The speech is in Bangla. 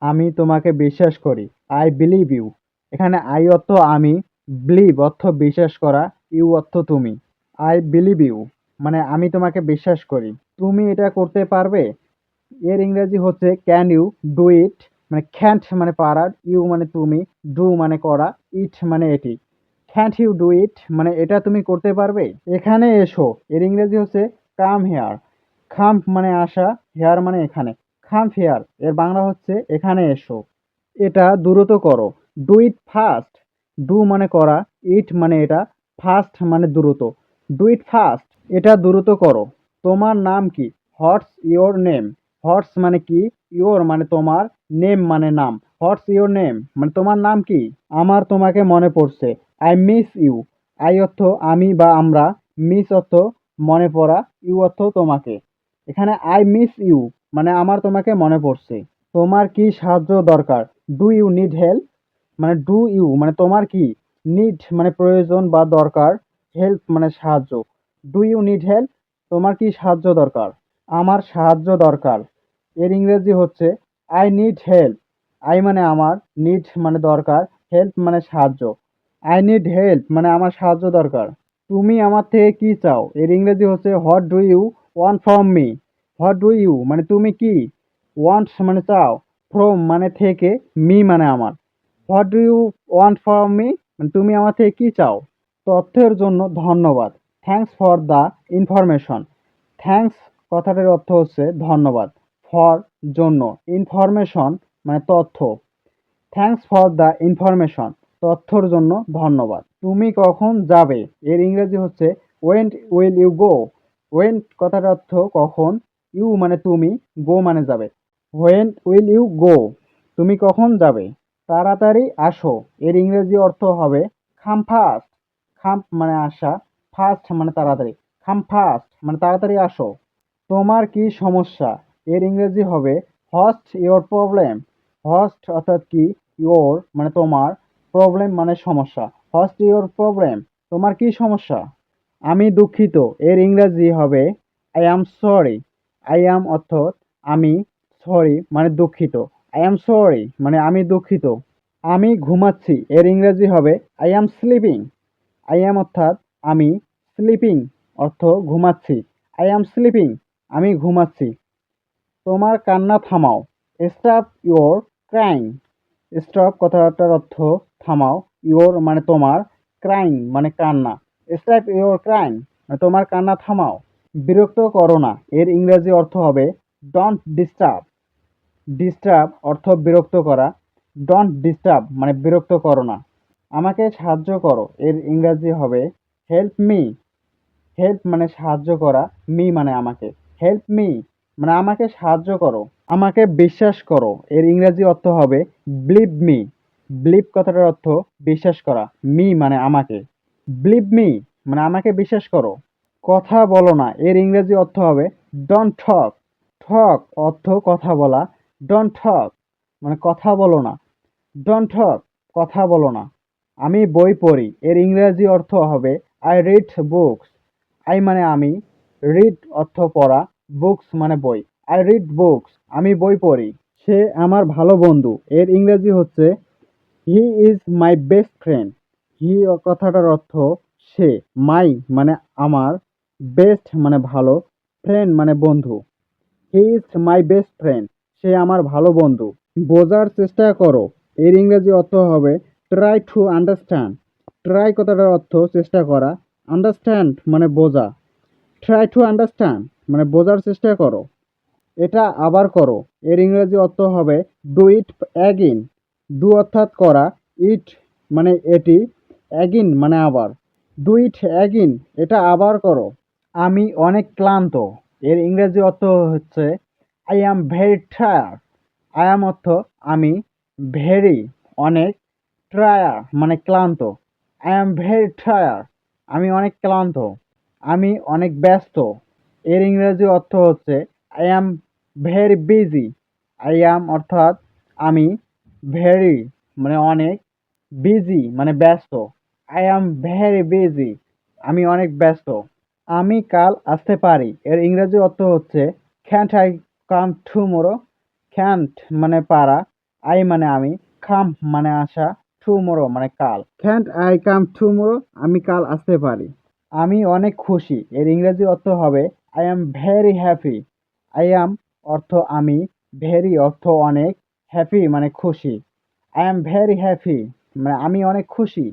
আমি তোমাকে বিশ্বাস করি। I believe you. এখানে আই অর্থ আমি, বিলিভ অর্থ বিশ্বাস করা, ইউ অর্থ তুমি। আই বিলিভ ইউ মানে আমি তোমাকে বিশ্বাস করি। তুমি এটা করতে পারবে? এর ইংরেজি হচ্ছে ক্যান ইউ ডু ইট। মানে ক্যান্ট মানে পারার, ইউ মানে তুমি, ডু মানে করা, ইট মানে এটি। ক্যান্ট ইউ ডু ইট মানে এটা তুমি করতে পারবে? এখানে এসো এর ইংরেজি হচ্ছে কাম হেয়ার। খাম মানে আসা, হেয়ার মানে এখানে। খাম হেয়ার এর বাংলা হচ্ছে এখানে এসো। এটা দ্রুত করো। Do it fast. ডু মানে করা, ইট মানে এটা, ফাস্ট মানে দ্রুত। Do it fast. এটা দ্রুত করো। তোমার নাম কি? What's your name? হোয়াটস মানে কি, ইওর মানে তোমার, নেম মানে নাম। হোয়াটস ইওর নেম মানে তোমার নাম কি? আমার তোমাকে মনে পড়ছে। I miss you. আই অর্থ আমি বা আমরা, মিস অর্থ মনে পড়া, ইউ অর্থ তোমাকে। এখানে আই মিস ইউ মানে আমার তোমাকে মনে পড়ছে। তোমার কি সাহায্য দরকার? Do you need help? মানে ডু ইউ মানে তোমার কি, নিড মানে প্রয়োজন বা দরকার, হেল্প মানে সাহায্য। Do you need help? তোমার কি সাহায্য দরকার? আমার সাহায্য দরকার। এর ইংরেজি হচ্ছে আই নিড হেল্প। আই মানে আমার, নিড মানে দরকার, হেল্প মানে সাহায্য। আই নিড হেল্প মানে আমার সাহায্য দরকার। তুমি আমার থেকে কি চাও? এর ইংরেজি হচ্ছে what do you want from me? What do you মানে তুমি কি, ওয়ান্ট মানে চাও, ফ্রম মানে থেকে, মি মানে আমার। What do you want from me মানে তুমি আমার থেকে কি চাও? তথ্যের জন্য ধন্যবাদ। Thanks for the information. Thanks কথাটার অর্থ হচ্ছে ধন্যবাদ, ফর জন্য, ইনফরমেশন মানে তথ্য। থ্যাঙ্কস ফর দ্য ইনফরমেশন তথ্যর জন্য ধন্যবাদ। তুমি কখন যাবে? এর ইংরেজি হচ্ছে when will you go? When কথাটার অর্থ কখন, ইউ মানে তুমি, গো মানে যাবে। When will you go? তুমি কখন যাবে? তাড়াতাড়ি আসো। এর ইংরেজি অর্থ হবে কাম ফাস্ট। কাম মানে আসা, ফাস্ট মানে তাড়াতাড়ি। কাম ফাস্ট মানে তাড়াতাড়ি আসো। তোমার কি সমস্যা? এর ইংরেজি হবে হোয়াটস ইওর প্রবলেম? হোয়াটস অর্থাৎ কি, ইওর মানে তোমার, প্রবলেম মানে সমস্যা। What's your problem? তোমার কি সমস্যা? আমি দুঃখিত। এর ইংরেজি হবে I am sorry. I am অর্থ আমি, সরি মানে দুঃখিত। আই অ্যাম সরি মানে আমি দুঃখিত। আমি ঘুমাচ্ছি। এর ইংরেজি হবে I am sleeping. I am অর্থাৎ আমি, স্লিপিং অর্থ ঘুমাচ্ছি। আই অ্যাম স্লিপিং আমি ঘুমাচ্ছি। তোমার কান্না থামাও। Stop your crying. স্টপ কথাটার অর্থ থামাও, ইওর মানে তোমার, ক্রাইং মানে কান্না। স্টপ ইওর ক্রাইং মানে তোমার কান্না থামাও। বিরক্ত করো না। এর ইংরেজি অর্থ হবে ডোন্ট ডিস্টার্ব। ডিস্টার্ব অর্থ বিরক্ত করা, ডোন্ট ডিস্টার্ব মানে বিরক্ত করো না। আমাকে সাহায্য করো। এর ইংরেজি হবে হেল্প মি। হেল্প মানে সাহায্য করা, মি মানে আমাকে। হেল্প মি মানে আমাকে সাহায্য করো। আমাকে বিশ্বাস করো। এর ইংরেজি অর্থ হবে বিলিভ মি। বিলিভ কথাটার অর্থ বিশ্বাস করা, মি মানে আমাকে। বিলিভ মি মানে আমাকে বিশ্বাস করো। কথা বলো না। এর ইংরেজি অর্থ হবে ডোন্ট টক। টক অর্থ কথা বলা, ডোন্ট টক মানে কথা বলো না। ডোন্ট টক কথা বলো না। আমি বই পড়ি। এর ইংরেজি অর্থ হবে আই রিড বুকস। আই মানে আমি, রিড অর্থ পড়া, বুকস মানে বই। আই রিড বুকস আমি বই পড়ি। সে আমার ভালো বন্ধু। এর ইংরেজি হচ্ছে he is my best friend. He কথাটার অর্থ সে, মাই মানে আমার, বেস্ট মানে ভালো, ফ্রেন্ড মানে বন্ধু। He is my best friend সে আমার ভালো বন্ধু। বোঝার চেষ্টা করো। এর ইংরেজি অর্থ হবে ট্রাই টু আন্ডারস্ট্যান্ড। ট্রাই কথাটার অর্থ চেষ্টা করা, আন্ডারস্ট্যান্ড মানে বোঝা। ট্রাই টু আন্ডারস্ট্যান্ড মানে বোঝার চেষ্টা করো। এটা আবার করো। এর ইংরেজি অর্থ হবে ডু ইট অ্যাগিন। ডু অর্থাৎ করা, ইট মানে এটি, অ্যাগিন মানে আবার। ডু ইট অ্যাগিন এটা আবার করো। আমি অনেক ক্লান্ত। এর ইংরেজি অর্থ হচ্ছে I am very tired. I am অর্থ আমি, ভেরি অনেক, টায়ার মানে ক্লান্ত। আই অ্যাম ভেরি টায়ার্ড আমি অনেক ক্লান্ত। আমি অনেক ব্যস্ত। এর ইংরেজি অর্থ হচ্ছে I am very busy. I am অর্থাৎ আমি, ভেরি মানে অনেক, বিজি মানে ব্যস্ত। আই অ্যাম ভেরি বিজি আমি অনেক ব্যস্ত। আমি কাল আসতে পারি। এর ইংরেজি অর্থ হচ্ছে can't I come tomorrow? Can't মানে পারা, আই মানে আমি, কাম মানে আসা, টুমরো মানে কাল। Can't I come tomorrow? আমি কাল আসতে পারি। আমি অনেক খুশি এর ইংরেজি অর্থ হবে I am very happy. I am অর্থ আমি, ভেরি অর্থ অনেক, হ্যাপি মানে খুশি। আই অ্যাম ভেরি হ্যাপি মানে আমি অনেক খুশি।